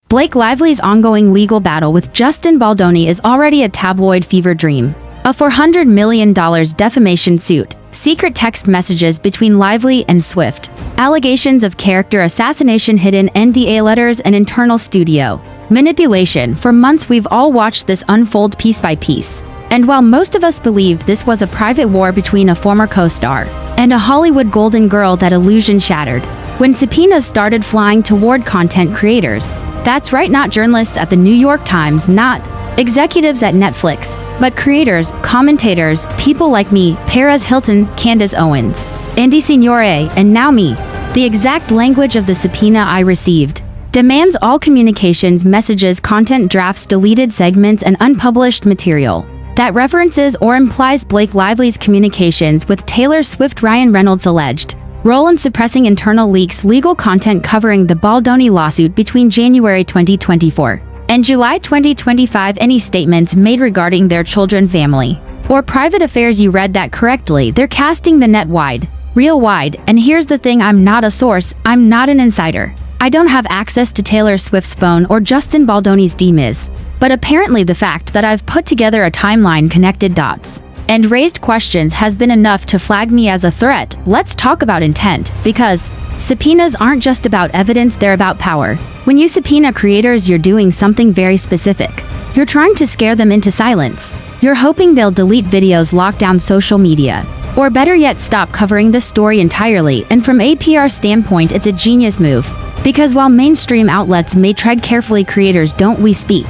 Blake Lively's ongoing legal battle with Justin Baldoni is already a tabloid fever dream. A $400 million defamation suit, secret text messages between Lively and Swift, allegations of character assassination, hidden NDA letters, and internal studio manipulation. For months we've all watched this unfold piece by piece. And while most of us believed this was a private war between a former co-star and a Hollywood golden girl, that illusion shattered when subpoenas started flying toward content creators. That's right, not journalists at the New York Times, not executives at Netflix, but creators, commentators, people like me, Perez Hilton, Candace Owens, Andy Signore, and now me. The exact language of the subpoena I received demands all communications, messages, content drafts, deleted segments, and unpublished material that references or implies Blake Lively's communications with Taylor Swift. Ryan Reynolds' alleged role in suppressing internal leaks, legal content covering the Baldoni lawsuit between January 2024 and July 2025. Any statements made regarding their children, family, or private affairs. You read that correctly. They're casting the net wide, real wide. And here's the thing, I'm not a source, I'm not an insider. I don't have access to Taylor Swift's phone or Justin Baldoni's DMs. But apparently the fact that I've put together a timeline, connected dots, and raised questions has been enough to flag me as a threat. Let's talk about intent, because subpoenas aren't just about evidence, they're about power. When you subpoena creators, you're doing something very specific. You're trying to scare them into silence. You're hoping they'll delete videos, lock down social media, or better yet, stop covering the story entirely. And from a PR standpoint, it's a genius move. Because while mainstream outlets may tread carefully, creators don't. We speak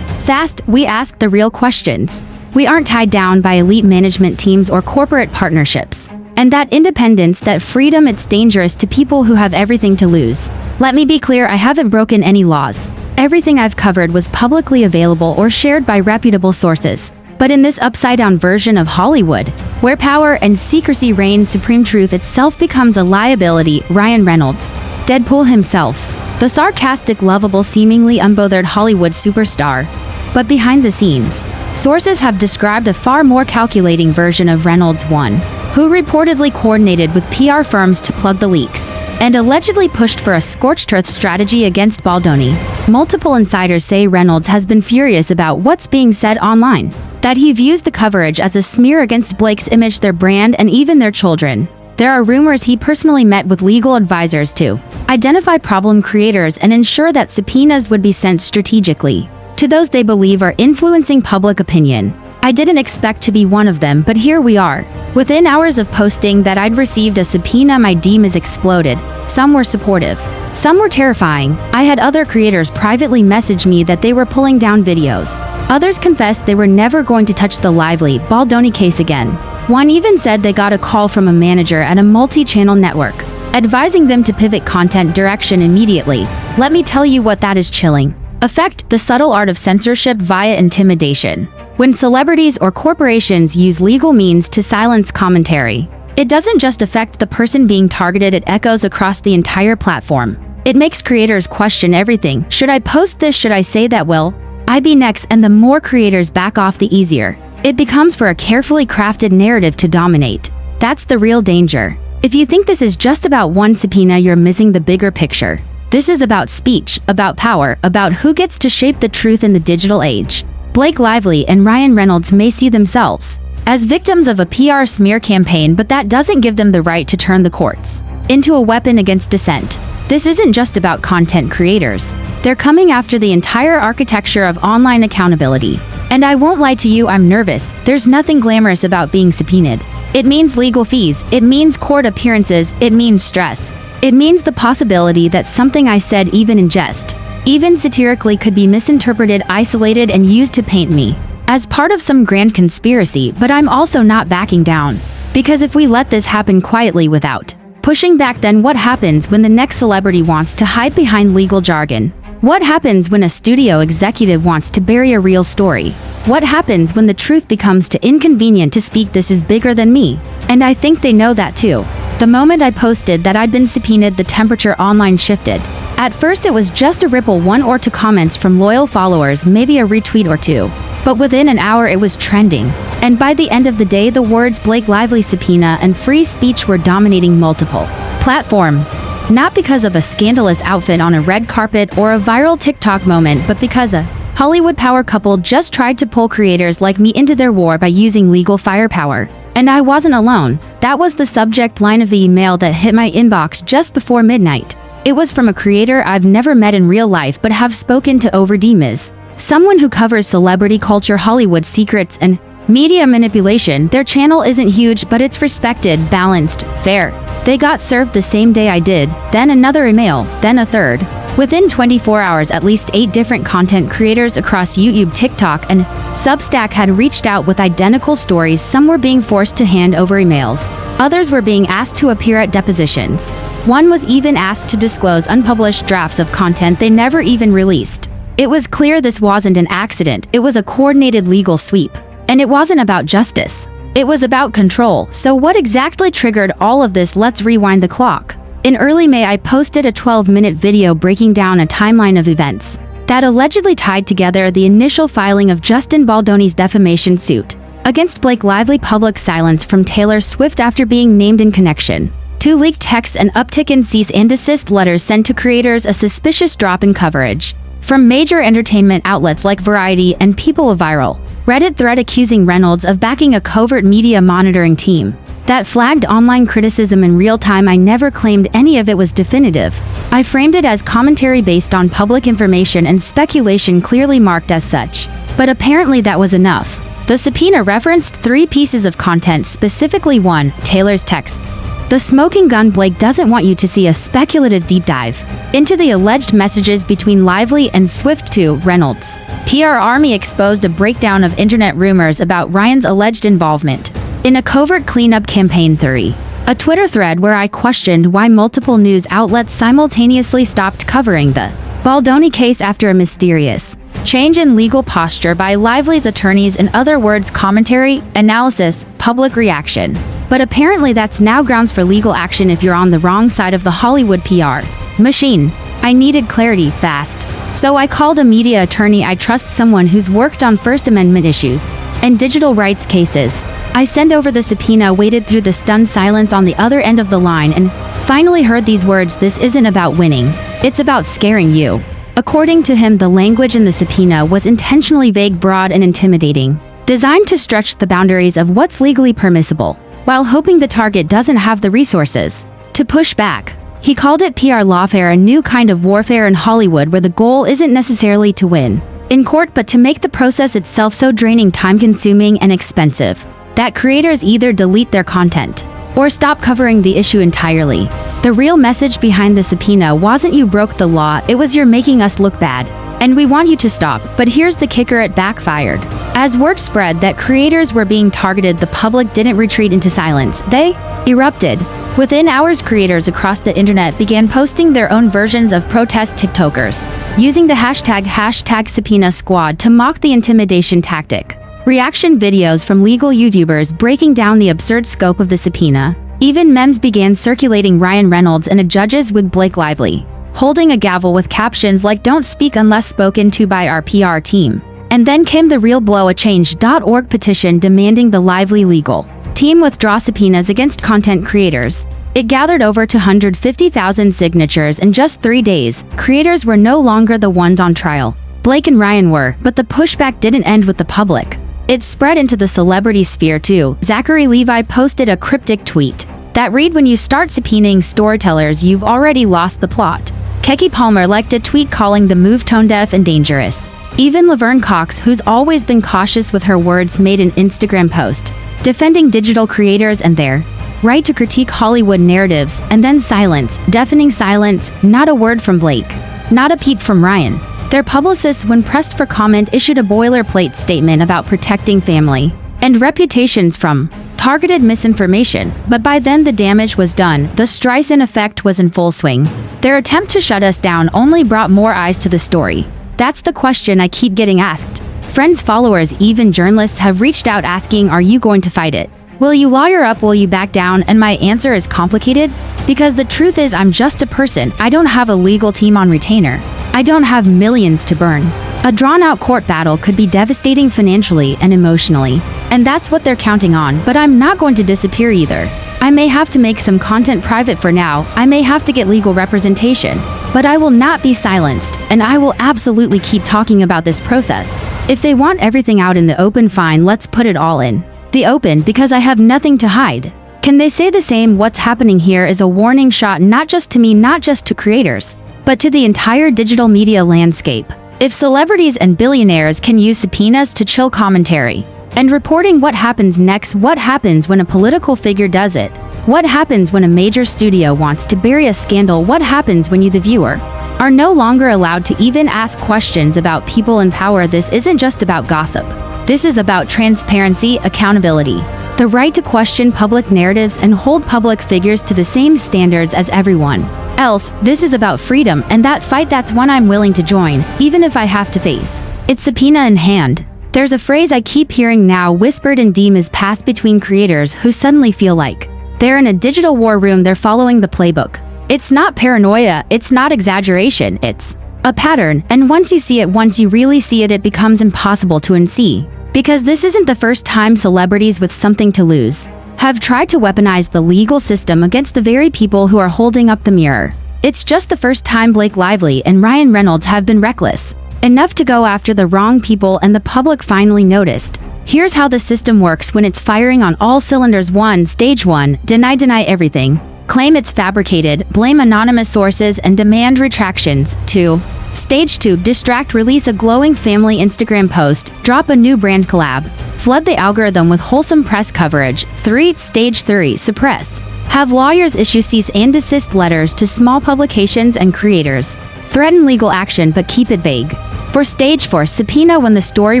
fast, we ask the real questions. We aren't tied down by elite management teams or corporate partnerships. And that independence, that freedom, it's dangerous to people who have everything to lose. Let me be clear, I haven't broken any laws. Everything I've covered was publicly available or shared by reputable sources. But in this upside-down version of Hollywood, where power and secrecy reign supreme, truth itself becomes a liability. Ryan Reynolds, Deadpool himself, the sarcastic, lovable, seemingly unbothered Hollywood superstar. But behind the scenes, sources have described a far more calculating version of Reynolds, one who reportedly coordinated with PR firms to plug the leaks and allegedly pushed for a scorched earth strategy against Baldoni. Multiple insiders say Reynolds has been furious about what's being said online, that he views the coverage as a smear against Blake's image, their brand, and even their children. There are rumors he personally met with legal advisors to identify problem creators and ensure that subpoenas would be sent strategically to those they believe are influencing public opinion. I didn't expect to be one of them, but here we are. Within hours of posting that I'd received a subpoena, my DMs exploded. Some were supportive, some were terrifying. I had other creators privately message me that they were pulling down videos. Others confessed they were never going to touch the Lively Baldoni case again. One even said they got a call from a manager at a multi-channel network, advising them to pivot content direction immediately. Let me tell you what that is chilling. Affect the subtle art of censorship via intimidation. When celebrities or corporations use legal means to silence commentary, it doesn't just affect the person being targeted, it echoes across the entire platform. It makes creators question everything. Should I post this? Should I say that? Will I be next? And the more creators back off, the easier it becomes for a carefully crafted narrative to dominate. That's the real danger. If you think this is just about one subpoena, you're missing the bigger picture. This is about speech, about power, about who gets to shape the truth in the digital age. Blake Lively and Ryan Reynolds may see themselves as victims of a PR smear campaign, but that doesn't give them the right to turn the courts into a weapon against dissent. This isn't just about content creators. They're coming after the entire architecture of online accountability. And I won't lie to you, I'm nervous. There's nothing glamorous about being subpoenaed. It means legal fees, it means court appearances, it means stress. It means the possibility that something I said, even in jest, even satirically, could be misinterpreted, isolated, and used to paint me as part of some grand conspiracy. But I'm also not backing down. Because if we let this happen quietly without pushing back, then what happens when the next celebrity wants to hide behind legal jargon? What happens when a studio executive wants to bury a real story? What happens when the truth becomes too inconvenient to speak? This is bigger than me, and I think they know that too. The moment I posted that I'd been subpoenaed, the temperature online shifted. At first it was just a ripple, one or two comments from loyal followers, maybe a retweet or two. But within an hour it was trending. And by the end of the day, the words Blake Lively subpoena and free speech were dominating multiple platforms. Not because of a scandalous outfit on a red carpet or a viral TikTok moment, but because a Hollywood power couple just tried to pull creators like me into their war by using legal firepower. And I wasn't alone. That was the subject line of the email that hit my inbox just before midnight. It was from a creator I've never met in real life but have spoken to over DMs. Someone who covers celebrity culture, Hollywood secrets, and media manipulation. Their channel isn't huge, but it's respected, balanced, fair. They got served the same day I did, then another email, then a third. Within 24 hours, at least 8 different content creators across YouTube, TikTok, and Substack had reached out with identical stories. Some were being forced to hand over emails. Others were being asked to appear at depositions. One was even asked to disclose unpublished drafts of content they never even released. It was clear this wasn't an accident, it was a coordinated legal sweep. And it wasn't about justice. It was about control. So what exactly triggered all of this? Let's rewind the clock. In early May, I posted a 12-minute video breaking down a timeline of events that allegedly tied together the initial filing of Justin Baldoni's defamation suit against Blake Lively, public silence from Taylor Swift after being named in connection to leaked texts, and uptick in cease and desist letters sent to creators, a suspicious drop in coverage from major entertainment outlets like Variety and People, a viral Reddit thread accusing Reynolds of backing a covert media monitoring team that flagged online criticism in real time. I never claimed any of it was definitive. I framed it as commentary based on public information and speculation clearly marked as such. But apparently that was enough. The subpoena referenced 3 pieces of content, specifically 1, Taylor's texts. The smoking gun. Blake doesn't want you to see a speculative deep dive into the alleged messages between Lively and Swift. 2, Reynolds' PR army exposed a breakdown of internet rumors about Ryan's alleged involvement in a covert cleanup campaign. 3, a Twitter thread where I questioned why multiple news outlets simultaneously stopped covering the Baldoni case after a mysterious change in legal posture by Lively's attorneys. In other words, commentary, analysis, public reaction. But apparently that's now grounds for legal action if you're on the wrong side of the Hollywood PR machine. I needed clarity fast. So I called a media attorney I trust, someone who's worked on First Amendment issues and digital rights cases. I sent over the subpoena, waited through the stunned silence on the other end of the line, and finally heard these words: "This isn't about winning. It's about scaring you." According to him, the language in the subpoena was intentionally vague, broad, and intimidating, designed to stretch the boundaries of what's legally permissible, while hoping the target doesn't have the resources to push back. He called it PR lawfare, a new kind of warfare in Hollywood where the goal isn't necessarily to win in court, but to make the process itself so draining, time-consuming, and expensive that creators either delete their content or stop covering the issue entirely. The real message behind the subpoena wasn't "you broke the law," it was "you're making us look bad, and we want you to stop." But here's the kicker: it backfired. As word spread that creators were being targeted, the public didn't retreat into silence. They erupted. Within hours, creators across the internet began posting their own versions of protest TikTokers, using the hashtag Subpoena Squad to mock the intimidation tactic. Reaction videos from legal YouTubers breaking down the absurd scope of the subpoena. Even memes began circulating: Ryan Reynolds in a judge's wig, Blake Lively holding a gavel with captions like "Don't speak unless spoken to by our PR team." And then came the real blow: a Change.org petition demanding the Lively legal team withdraw subpoenas against content creators. It gathered over 250,000 signatures in just 3 days. Creators were no longer the ones on trial. Blake and Ryan were, but the pushback didn't end with the public. It spread into the celebrity sphere too. Zachary Levi posted a cryptic tweet that read: "When you start subpoenaing storytellers, you've already lost the plot." Keke Palmer liked a tweet calling the move tone-deaf and dangerous. Even Laverne Cox, who's always been cautious with her words, made an Instagram post defending digital creators and their right to critique Hollywood narratives. And then silence, deafening silence. Not a word from Blake, not a peep from Ryan. Their publicists, when pressed for comment, issued a boilerplate statement about protecting family and reputations from targeted misinformation. But by then the damage was done. The Streisand effect was in full swing. Their attempt to shut us down only brought more eyes to the story. That's the question I keep getting asked. Friends, followers, even journalists have reached out asking, "Are you going to fight it? Will you lawyer up? Will you back down?" And my answer is complicated, because the truth is I'm just a person. I don't have a legal team on retainer. I don't have millions to burn. A drawn-out court battle could be devastating financially and emotionally, and that's what they're counting on. But I'm not going to disappear either. I may have to make some content private for now, I may have to get legal representation, but I will not be silenced, and I will absolutely keep talking about this process. If they want everything out in the open, fine, let's put it all in the open, because I have nothing to hide. Can they say the same? What's happening here is a warning shot, not just to me, not just to creators, but to the entire digital media landscape. If celebrities and billionaires can use subpoenas to chill commentary and reporting, what happens next? What happens when a political figure does it? What happens when a major studio wants to bury a scandal? What happens when you, the viewer, are no longer allowed to even ask questions about people in power? This isn't just about gossip. This is about transparency, accountability, the right to question public narratives and hold public figures to the same standards as everyone else. This is about freedom, and that fight, that's one I'm willing to join, even if I have to face its subpoena in hand. There's a phrase I keep hearing now, whispered in DMs passed between creators who suddenly feel like they're in a digital war room. They're following the playbook. It's not paranoia, it's not exaggeration, it's a pattern, and once you see it, once you really see it, it becomes impossible to unsee. Because this isn't the first time celebrities with something to lose have tried to weaponize the legal system against the very people who are holding up the mirror. It's just the first time Blake Lively and Ryan Reynolds have been reckless enough to go after the wrong people, and the public finally noticed. Here's how the system works when it's firing on all cylinders. 1. Stage 1. Deny everything. Claim it's fabricated, blame anonymous sources, and demand retractions. 2. Stage 2. Distract, release a glowing family Instagram post, drop a new brand collab, flood the algorithm with wholesome press coverage. 3. Stage 3. Suppress. Have lawyers issue cease and desist letters to small publications and creators. Threaten legal action but keep it vague. For Stage 4. Subpoena, when the story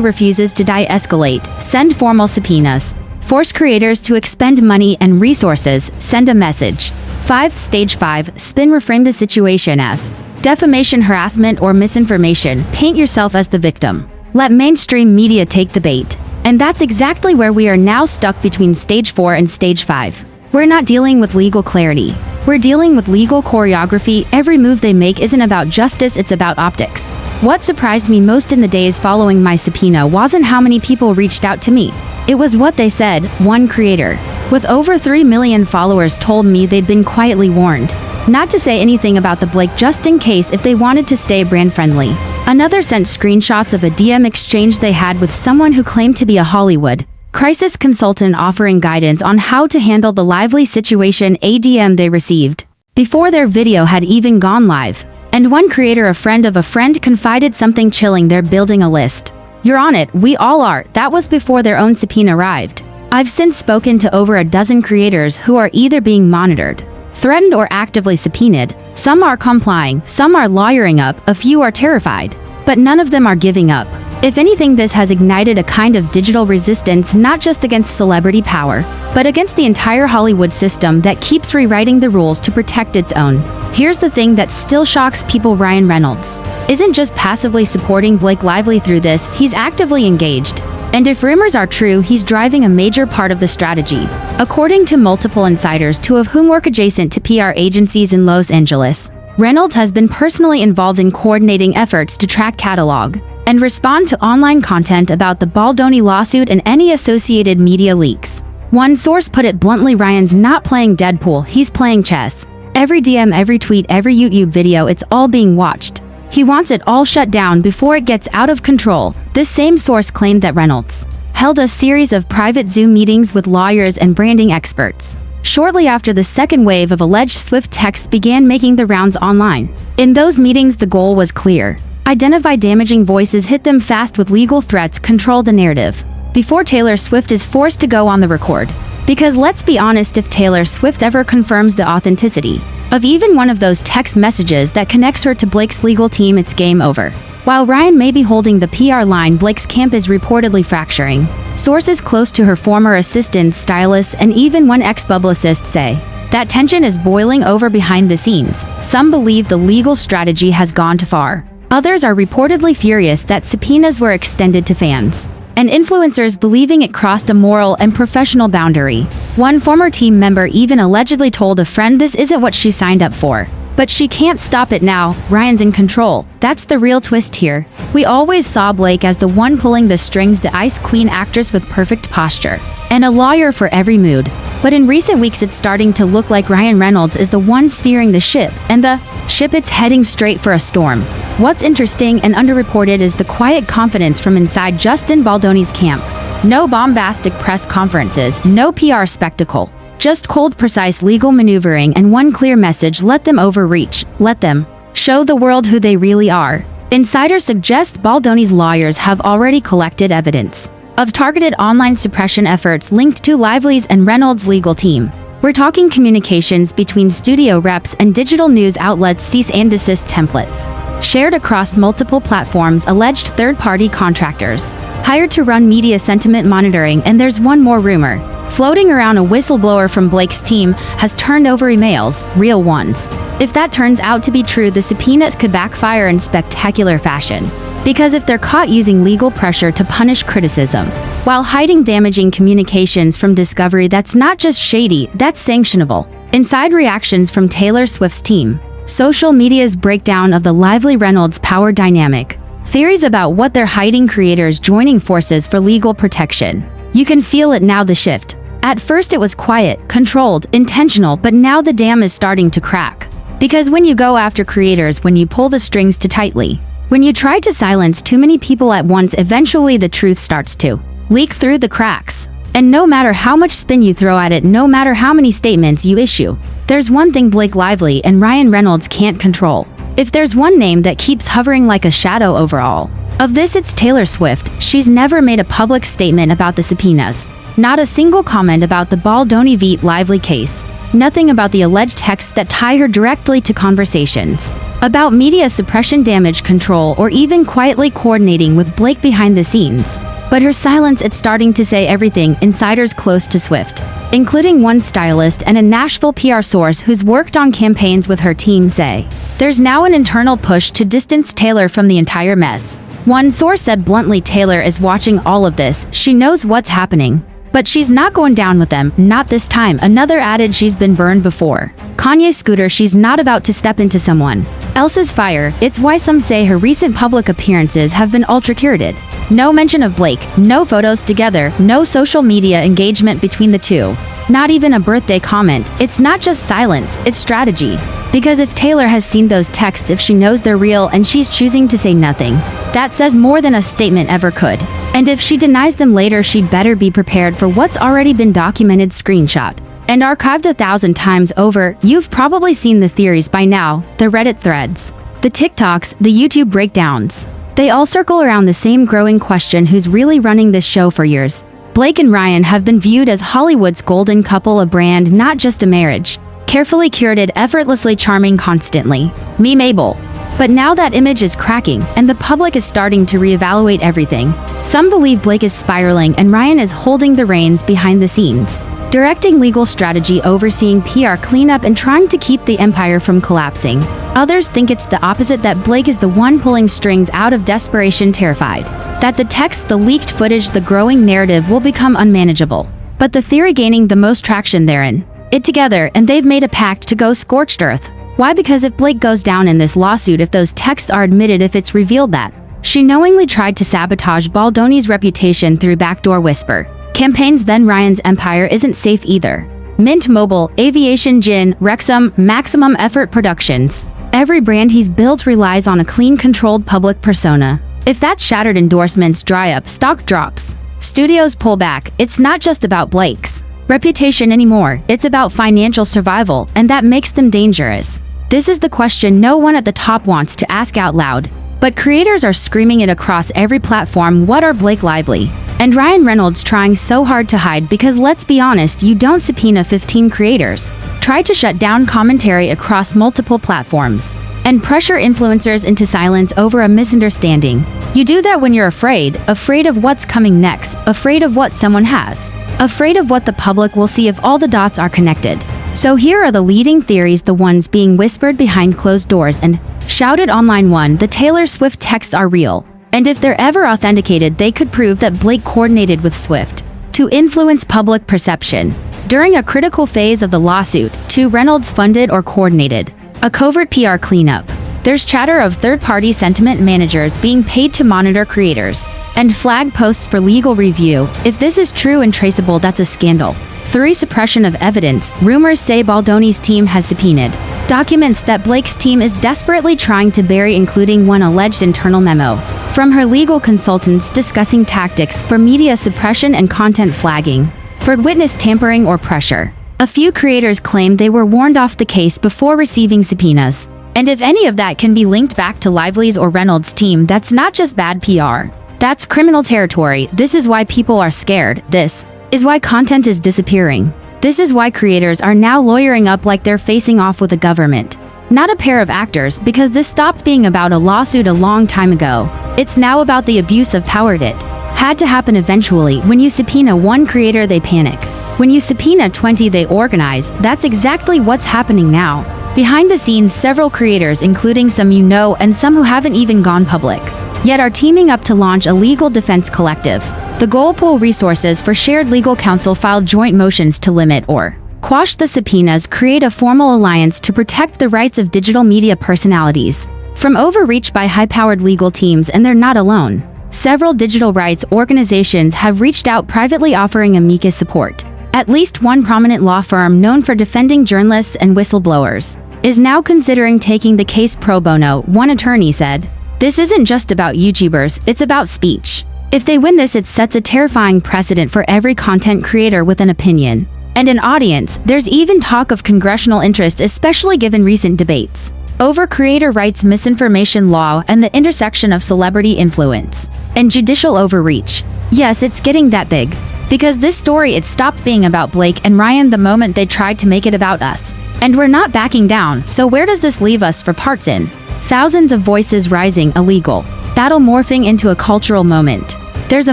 refuses to de-escalate, send formal subpoenas. Force creators to expend money and resources, send a message. 5. Stage 5. Spin, reframe the situation as defamation, harassment, or misinformation. Paint yourself as the victim. Let mainstream media take the bait. And that's exactly where we are now, stuck between Stage 4 and Stage 5. We're not dealing with legal clarity. We're dealing with legal choreography. Every move they make isn't about justice, it's about optics. What surprised me most in the days following my subpoena wasn't how many people reached out to me. It was what they said. One creator with over 3 million followers told me they'd been quietly warned not to say anything about the Blake, just in case, if they wanted to stay brand friendly. Another sent screenshots of a DM exchange they had with someone who claimed to be a Hollywood crisis consultant offering guidance on how to handle the Lively situation. A DM they received before their video had even gone live. And one creator, a friend of a friend, confided something chilling. They're building a list. You're on it, we all are. That was before their own subpoena arrived. I've since spoken to over a dozen creators who are either being monitored, threatened, or actively subpoenaed. Some are complying, some are lawyering up, a few are terrified, but none of them are giving up. If anything, this has ignited a kind of digital resistance, not just against celebrity power, but against the entire Hollywood system that keeps rewriting the rules to protect its own. Here's the thing that still shocks people: Ryan Reynolds isn't just passively supporting Blake Lively through this, he's actively engaged. And if rumors are true, he's driving a major part of the strategy. According to multiple insiders, 2 of whom work adjacent to PR agencies in Los Angeles, Reynolds has been personally involved in coordinating efforts to track, catalog, and respond to online content about the Baldoni lawsuit and any associated media leaks. One source put it bluntly: Ryan's not playing Deadpool, he's playing chess. Every DM, every tweet, every YouTube video, it's all being watched. He wants it all shut down before it gets out of control. This same source claimed that Reynolds held a series of private Zoom meetings with lawyers and branding experts shortly after the second wave of alleged Swift texts began making the rounds online. In those meetings, the goal was clear: identify damaging voices, hit them fast with legal threats, control the narrative before Taylor Swift is forced to go on the record. Because let's be honest, if Taylor Swift ever confirms the authenticity of even one of those text messages that connects her to Blake's legal team, it's game over. While Ryan may be holding the PR line, Blake's camp is reportedly fracturing. Sources close to her, former assistants, stylists, and even one ex-publicist say that tension is boiling over behind the scenes. Some believe the legal strategy has gone too far. Others are reportedly furious that subpoenas were extended to fans and influencers, believing it crossed a moral and professional boundary. One former team member even allegedly told a friend this isn't what she signed up for. But she can't stop it now. Ryan's in control. That's the real twist here. We always saw Blake as the one pulling the strings, the ice queen actress with perfect posture and a lawyer for every mood. But in recent weeks it's starting to look like Ryan Reynolds is the one steering the ship, and the ship it's heading straight for a storm. What's interesting and underreported is the quiet confidence from inside Justin Baldoni's camp. No bombastic press conferences, no PR spectacle. Just cold, precise legal maneuvering and one clear message: let them overreach, let them show the world who they really are. Insiders suggest Baldoni's lawyers have already collected evidence of targeted online suppression efforts linked to Lively's and Reynolds' legal team. We're talking communications between studio reps and digital news outlets, cease and desist templates shared across multiple platforms, alleged third-party contractors hired to run media sentiment monitoring, and there's one more rumor floating around: a whistleblower from Blake's team has turned over emails, real ones. If that turns out to be true, the subpoenas could backfire in spectacular fashion. Because if they're caught using legal pressure to punish criticism while hiding damaging communications from Discovery, that's not just shady, that's sanctionable. Inside reactions from Taylor Swift's team, social media's breakdown of the Lively Reynolds power dynamic, theories about what they're hiding, creators joining forces for legal protection. You can feel it now, the shift. At first it was quiet, controlled, intentional, but now the dam is starting to crack. Because when you go after creators, when you pull the strings too tightly, when you try to silence too many people at once, eventually the truth starts to leak through the cracks. And no matter how much spin you throw at it, no matter how many statements you issue, there's one thing Blake Lively and Ryan Reynolds can't control. If there's one name that keeps hovering like a shadow over all of this, it's Taylor Swift. She's never made a public statement about the subpoenas. Not a single comment about the Baldoni v. Lively case. Nothing about the alleged texts that tie her directly to conversations about media suppression, damage control, or even quietly coordinating with Blake behind the scenes. But her silence, it's starting to say everything. Insiders close to Swift, including one stylist and a Nashville PR source who's worked on campaigns with her team, say there's now an internal push to distance Taylor from the entire mess. One source said bluntly, Taylor is watching all of this, she knows what's happening, but she's not going down with them, not this time. Another added, she's been burned before. Kanye Scooter, she's not about to step into someone else's fire. It's why some say her recent public appearances have been ultra-curated. No mention of Blake, no photos together, no social media engagement between the two. Not even a birthday comment. It's not just silence, it's strategy. Because if Taylor has seen those texts, if she knows they're real and she's choosing to say nothing, that says more than a statement ever could. And if she denies them later, she'd better be prepared for what's already been documented, screenshot, and archived 1,000 times over. You've probably seen the theories by now, the Reddit threads, the TikToks, the YouTube breakdowns. They all circle around the same growing question: who's really running this show? For years, Blake and Ryan have been viewed as Hollywood's golden couple, a brand, not just a marriage. Carefully curated, effortlessly charming, constantly memeable. But now that image is cracking, and the public is starting to reevaluate everything. Some believe Blake is spiraling and Ryan is holding the reins behind the scenes, directing legal strategy, overseeing PR cleanup, and trying to keep the empire from collapsing. Others think it's the opposite, that Blake is the one pulling strings out of desperation, terrified that the text, the leaked footage, the growing narrative will become unmanageable. But the theory gaining the most traction, they're in it together, and they've made a pact to go scorched earth. Why? Because if Blake goes down in this lawsuit, if those texts are admitted, if it's revealed that she knowingly tried to sabotage Baldoni's reputation through backdoor whisper campaigns, then Ryan's empire isn't safe either. Mint Mobile, Aviation Gin, Wrexham, Maximum Effort Productions. Every brand he's built relies on a clean, controlled public persona. If that's shattered, endorsements dry up, stock drops, studios pull back. It's not just about Blake's reputation anymore, it's about financial survival, and that makes them dangerous. This is the question no one at the top wants to ask out loud, but creators are screaming it across every platform. What are Blake Lively and Ryan Reynolds trying so hard to hide? Because let's be honest, you don't subpoena 15 creators, try to shut down commentary across multiple platforms, and pressure influencers into silence over a misunderstanding. You do that when you're afraid of what's coming next, afraid of what someone has, afraid of what the public will see if all the dots are connected. So here are the leading theories, the ones being whispered behind closed doors and shouted online. 1. The Taylor Swift texts are real, and if they're ever authenticated, they could prove that Blake coordinated with Swift to influence public perception during a critical phase of the lawsuit. 2. Reynolds funded or coordinated a covert PR cleanup. There's chatter of third-party sentiment managers being paid to monitor creators and flag posts for legal review. If this is true and traceable, that's a scandal. 3. Suppression of evidence. Rumors say Baldoni's team has subpoenaed documents that Blake's team is desperately trying to bury, including one alleged internal memo from her legal consultants discussing tactics for media suppression and content flagging for witness tampering or pressure. A few creators claimed they were warned off the case before receiving subpoenas. And if any of that can be linked back to Lively's or Reynolds' team, that's not just bad PR. That's criminal territory. This is why people are scared. This is why content is disappearing. This is why creators are now lawyering up like they're facing off with the government. Not a pair of actors, because this stopped being about a lawsuit a long time ago. It's now about the abuse of power. It had to happen eventually. When you subpoena one creator, they panic. When you subpoena 20, they organize. That's exactly what's happening now. Behind the scenes, several creators, including some you know and some who haven't even gone public, yet are teaming up to launch a legal defense collective. The goal: pool resources for shared legal counsel, file joint motions to limit or quash the subpoenas, create a formal alliance to protect the rights of digital media personalities from overreach by high-powered legal teams. And they're not alone. Several digital rights organizations have reached out privately, offering amicus support. At least one prominent law firm known for defending journalists and whistleblowers is now considering taking the case pro bono. One attorney said, "This isn't just about YouTubers, it's about speech. If they win this, it sets a terrifying precedent for every content creator with an opinion and an audience." There's even talk of congressional interest, especially given recent debates over creator rights, misinformation law, and the intersection of celebrity influence and judicial overreach. Yes, it's getting that big. Because this story, it stopped being about Blake and Ryan the moment they tried to make it about us. And we're not backing down. So where does this leave us for parts in? Thousands of voices rising, a legal battle morphing into a cultural moment. There's a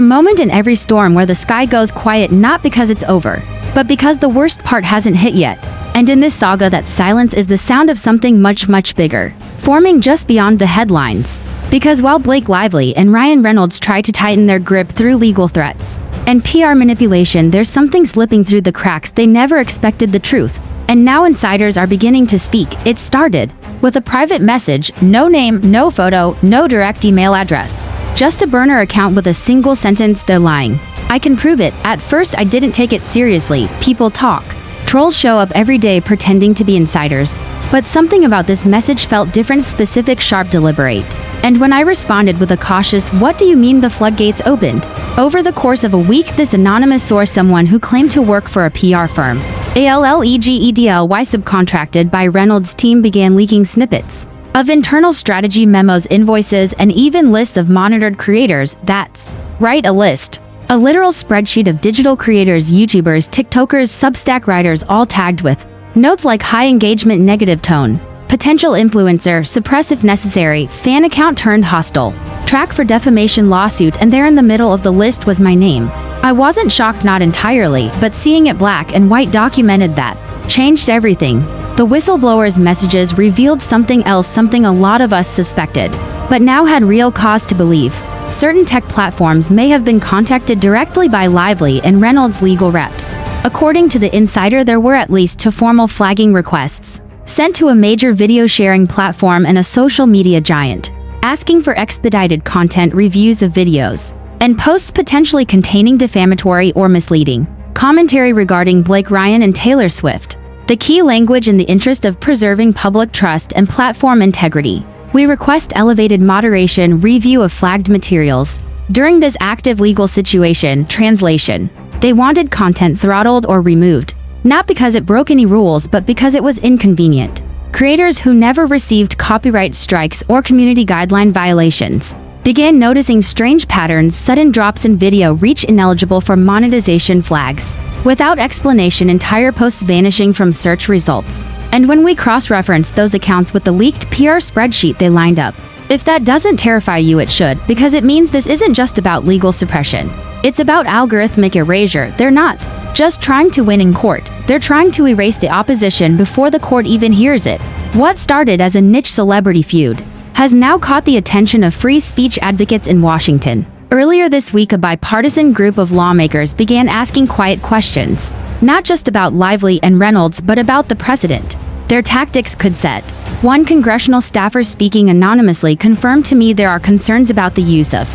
moment in every storm where the sky goes quiet, not because it's over, but because the worst part hasn't hit yet. And in this saga, that silence is the sound of something much, much bigger, forming just beyond the headlines. Because while Blake Lively and Ryan Reynolds try to tighten their grip through legal threats and PR manipulation, there's something slipping through the cracks. They never expected the truth. And now insiders are beginning to speak. It started with a private message, no name, no photo, no direct email address. Just a burner account with a single sentence: "They're lying. I can prove it. At first I didn't take it seriously. People talk. Trolls show up every day pretending to be insiders." But something about this message felt different, specific, sharp, deliberate. And when I responded with a cautious, "What do you mean?" the floodgates opened. Over the course of a week, this anonymous source, someone who claimed to work for a PR firm, ALLEGEDLY subcontracted by Reynolds' team, began leaking snippets of internal strategy memos, invoices, and even lists of monitored creators. That's right, a list. A literal spreadsheet of digital creators, YouTubers, TikTokers, Substack writers, all tagged with notes like high engagement, negative tone, potential influencer, suppress if necessary, fan account turned hostile, track for defamation, lawsuit, and there in the middle of the list was my name. I wasn't shocked, not entirely, but seeing it black and white documented, that changed everything. The whistleblowers' messages revealed something else, something a lot of us suspected, but now had real cause to believe. Certain tech platforms may have been contacted directly by Lively and Reynolds' legal reps. According to the insider, there were at least 2 formal flagging requests sent to a major video sharing platform and a social media giant, asking for expedited content reviews of videos and posts potentially containing defamatory or misleading commentary regarding Blake, Ryan, and Taylor Swift. The key language: in the interest of preserving public trust and platform integrity, we request elevated moderation, review of flagged materials. During this active legal situation, translation, they wanted content throttled or removed, not because it broke any rules, but because it was inconvenient. Creators who never received copyright strikes or community guideline violations began noticing strange patterns: sudden drops in video reach, ineligible for monetization flags, without explanation, entire posts vanishing from search results. And when we cross-referenced those accounts with the leaked PR spreadsheet, they lined up. If that doesn't terrify you, it should, because it means this isn't just about legal suppression. It's about algorithmic erasure. They're not just trying to win in court. They're trying to erase the opposition before the court even hears it. What started as a niche celebrity feud has now caught the attention of free speech advocates in Washington. Earlier this week, a bipartisan group of lawmakers began asking quiet questions, not just about Lively and Reynolds, but about the precedent their tactics could set. One congressional staffer, speaking anonymously, confirmed to me there are concerns about the use of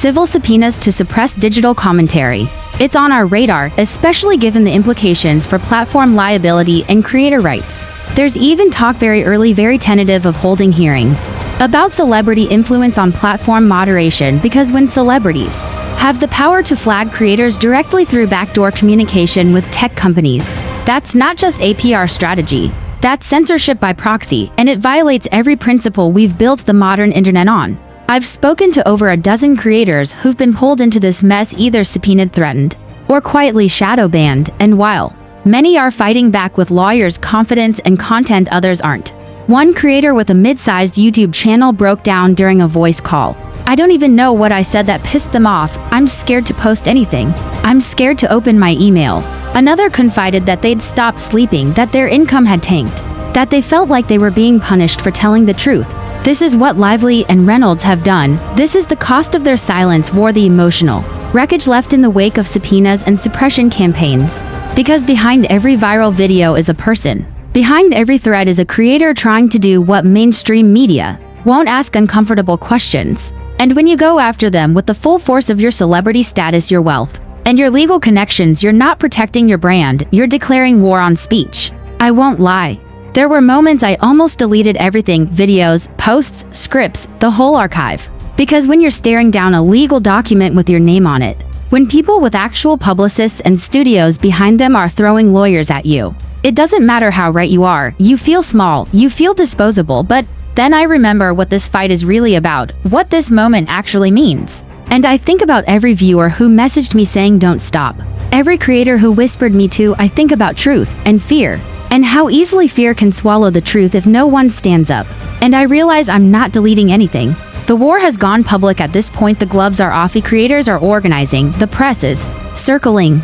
civil subpoenas to suppress digital commentary. It's on our radar, especially given the implications for platform liability and creator rights. There's even talk very early, very tentative of holding hearings about celebrity influence on platform moderation, because when celebrities have the power to flag creators directly through backdoor communication with tech companies, that's not just a PR strategy. That's censorship by proxy, and it violates every principle we've built the modern internet on. I've spoken to over a dozen creators who've been pulled into this mess, either subpoenaed, threatened, or quietly shadow banned, and while many are fighting back with lawyers, confidence, and content, others aren't. One creator with a mid-sized YouTube channel broke down during a voice call. "I don't even know what I said that pissed them off. I'm scared to post anything. I'm scared to open my email." Another confided that they'd stopped sleeping, that their income had tanked, that they felt like they were being punished for telling the truth. This is what Lively and Reynolds have done. This is the cost of their silence, war, the emotional wreckage left in the wake of subpoenas and suppression campaigns. Because behind every viral video is a person. Behind every thread is a creator trying to do what mainstream media won't ask: uncomfortable questions. And when you go after them with the full force of your celebrity status, your wealth, and your legal connections, you're not protecting your brand, you're declaring war on speech. I won't lie. There were moments I almost deleted everything: videos, posts, scripts, the whole archive. Because when you're staring down a legal document with your name on it, when people with actual publicists and studios behind them are throwing lawyers at you, it doesn't matter how right you are, you feel small, you feel disposable. But then I remember what this fight is really about, what this moment actually means. And I think about every viewer who messaged me saying don't stop. Every creator who whispered me to. I think about truth and fear, and how easily fear can swallow the truth if no one stands up. And I realize I'm not deleting anything. The war has gone public at this point. The gloves are off. Creators are organizing. The press is circling.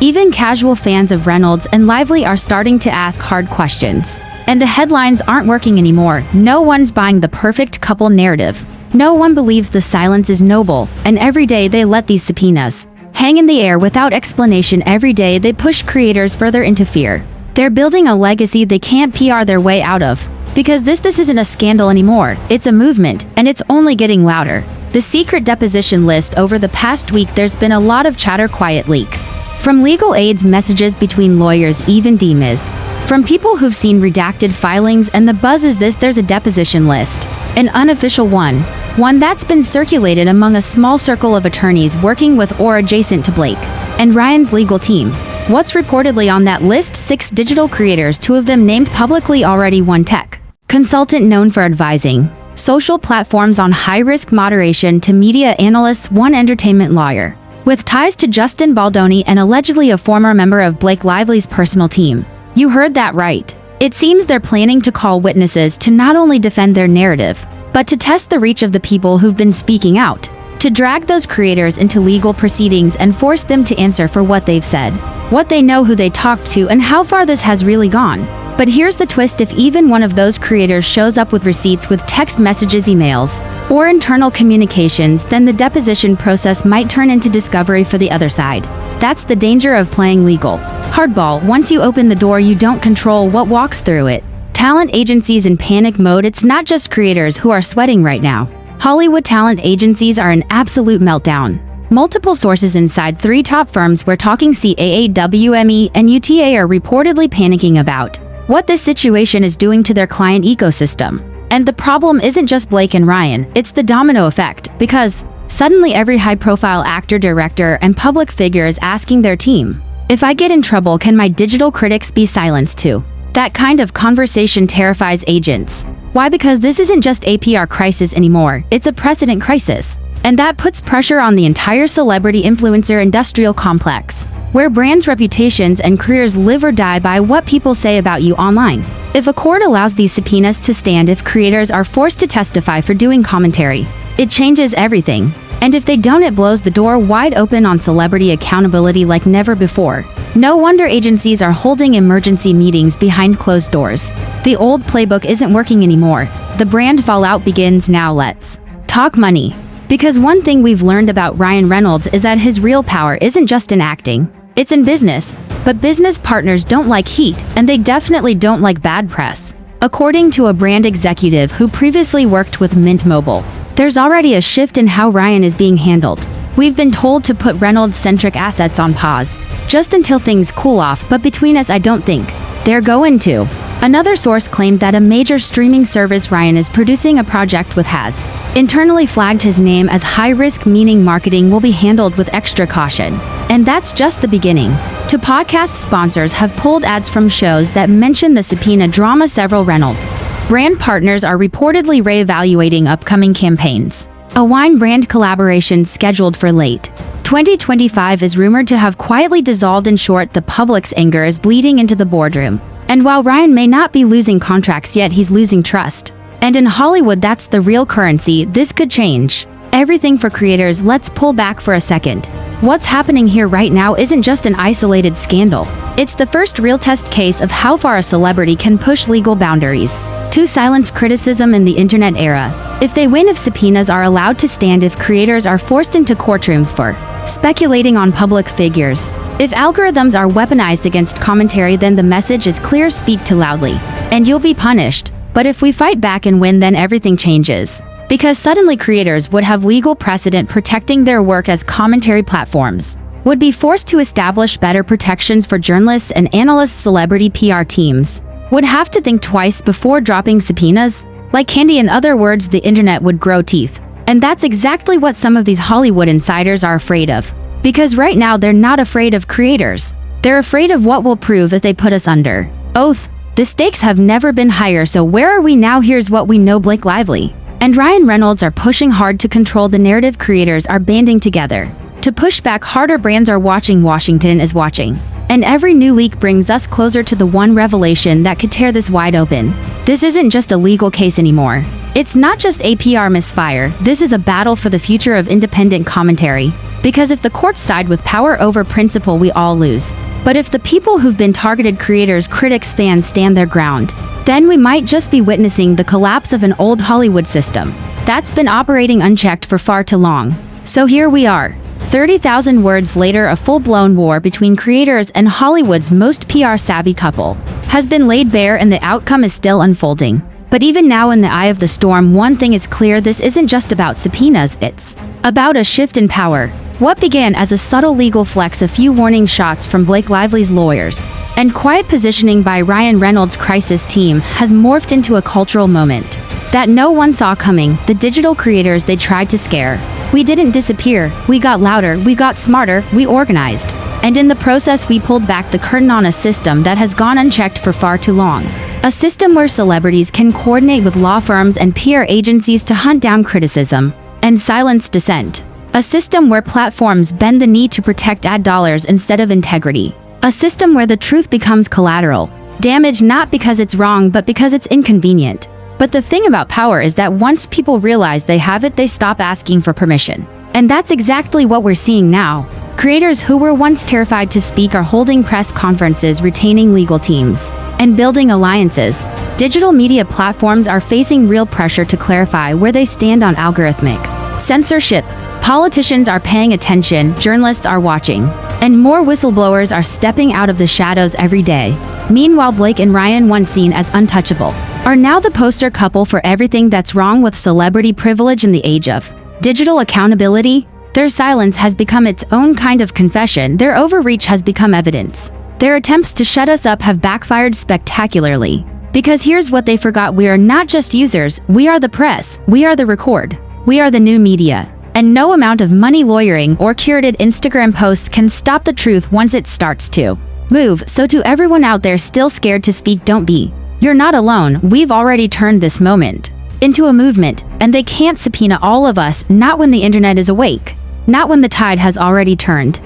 Even casual fans of Reynolds and Lively are starting to ask hard questions. And the headlines aren't working anymore. No one's buying the perfect couple narrative. No one believes the silence is noble. And every day they let these subpoenas hang in the air without explanation. Every day they push creators further into fear. They're building a legacy they can't PR their way out of. Because this isn't a scandal anymore. It's a movement, and it's only getting louder. The secret deposition list. Over the past week, there's been a lot of chatter, quiet leaks. From legal aids, messages between lawyers, even DMs. From people who've seen redacted filings, and the buzz is this: there's a deposition list. An unofficial one. One that's been circulated among a small circle of attorneys working with or adjacent to Blake and Ryan's legal team. What's reportedly on that list? 6 digital creators, 2 of them named publicly already, 1 tech consultant known for advising social platforms on high-risk moderation to media analysts, 1 entertainment lawyer with ties to Justin Baldoni and allegedly a former member of Blake Lively's personal team. You heard that right. It seems they're planning to call witnesses to not only defend their narrative, but to test the reach of the people who've been speaking out, to drag those creators into legal proceedings and force them to answer for what they've said, what they know, who they talked to, and how far this has really gone. But here's the twist: if even one of those creators shows up with receipts, with text messages, emails, or internal communications, then the deposition process might turn into discovery for the other side. That's the danger of playing legal hardball. Once you open the door, you don't control what walks through it. Talent agencies in panic mode. It's not just creators who are sweating right now. Hollywood talent agencies are in absolute meltdown. Multiple sources inside 3 top firms we're talking CAA, WME, and UTA are reportedly panicking about what this situation is doing to their client ecosystem. And the problem isn't just Blake and Ryan, it's the domino effect, because suddenly every high-profile actor, director, and public figure is asking their team, if I get in trouble, can my digital critics be silenced too? That kind of conversation terrifies agents. Why? Because this isn't just a PR crisis anymore, it's a precedent crisis. And that puts pressure on the entire celebrity influencer industrial complex, where brands' reputations and careers live or die by what people say about you online. If a court allows these subpoenas to stand, if creators are forced to testify for doing commentary, it changes everything. And if they don't, it blows the door wide open on celebrity accountability like never before. No wonder agencies are holding emergency meetings behind closed doors. The old playbook isn't working anymore. The brand fallout begins now. Let's talk money. Because one thing we've learned about Ryan Reynolds is that his real power isn't just in acting. It's in business. But business partners don't like heat, and they definitely don't like bad press. According to a brand executive who previously worked with Mint Mobile, There's already a shift in how Ryan is being handled. We've been told to put Reynolds-centric assets on pause, just until things cool off, but between us I don't think they're going to. Another source claimed that a major streaming service Ryan is producing a project with has internally flagged his name as high risk, meaning marketing will be handled with extra caution. And that's just the beginning. Two podcast sponsors have pulled ads from shows that mention the Subpoena drama. Several Reynolds brand partners are reportedly reevaluating upcoming campaigns. A wine brand collaboration scheduled for late 2025 is rumored to have quietly dissolved. In short, the public's anger is bleeding into the boardroom. And while Ryan may not be losing contracts yet, he's losing trust. And in Hollywood, that's the real currency. This could change everything for creators. Let's pull back for a second. What's happening here right now isn't just an isolated scandal. It's the first real test case of how far a celebrity can push legal boundaries to silence criticism in the internet era. If they win, if subpoenas are allowed to stand, if creators are forced into courtrooms for speculating on public figures, if algorithms are weaponized against commentary, then the message is clear: speak too loudly, and you'll be punished. But if we fight back and win, then everything changes. Because suddenly creators would have legal precedent protecting their work, as commentary platforms would be forced to establish better protections for journalists and analysts. Celebrity PR teams would have to think twice before dropping subpoenas like candy. In other words, the internet would grow teeth. And that's exactly what some of these Hollywood insiders are afraid of. Because right now they're not afraid of creators. They're afraid of what will prove if they put us under oath. The stakes have never been higher, so where are we now? Here's what we know: Blake Lively and Ryan Reynolds are pushing hard to control the narrative. Creators are banding together to push back harder. Brands are watching. Washington is watching. And every new leak brings us closer to the one revelation that could tear this wide open. This isn't just a legal case anymore. It's not just a PR misfire. This is a battle for the future of independent commentary. Because if the courts side with power over principle, we all lose. But if the people who've been targeted, creators, critics, fans, stand their ground, then we might just be witnessing the collapse of an old Hollywood system that's been operating unchecked for far too long. So here we are, 30,000 words later. A full-blown war between creators and Hollywood's most PR-savvy couple has been laid bare, and the outcome is still unfolding. But even now, in the eye of the storm, one thing is clear: this isn't just about subpoenas, it's about a shift in power. What began as a subtle legal flex, a few warning shots from Blake Lively's lawyers, and quiet positioning by Ryan Reynolds' crisis team, has morphed into a cultural moment that no one saw coming. The digital creators they tried to scare. We didn't disappear. We got louder, we got smarter, we organized. And in the process, we pulled back the curtain on a system that has gone unchecked for far too long. A system where celebrities can coordinate with law firms and PR agencies to hunt down criticism and silence dissent. A system where platforms bend the knee to protect ad dollars instead of integrity. A system where the truth becomes collateral damage, not because it's wrong, but because it's inconvenient. But the thing about power is that once people realize they have it, they stop asking for permission. And that's exactly what we're seeing now. Creators who were once terrified to speak are holding press conferences, retaining legal teams, and building alliances. Digital media platforms are facing real pressure to clarify where they stand on algorithmic censorship. Politicians are paying attention, journalists are watching, and more whistleblowers are stepping out of the shadows every day. Meanwhile, Blake and Ryan, once seen as untouchable, are now the poster couple for everything that's wrong with celebrity privilege. In the age of digital accountability, their silence has become its own kind of confession. Their overreach has become evidence. Their attempts to shut us up have backfired spectacularly. Because here's what they forgot: we are not just users, we are the press, we are the record, we are the new media. And no amount of money, lawyering, or curated Instagram posts can stop the truth once it starts to move. So to everyone out there still scared to speak, don't be. You're not alone. We've already turned this moment into a movement, and they can't subpoena all of us, not when the internet is awake, not when the tide has already turned.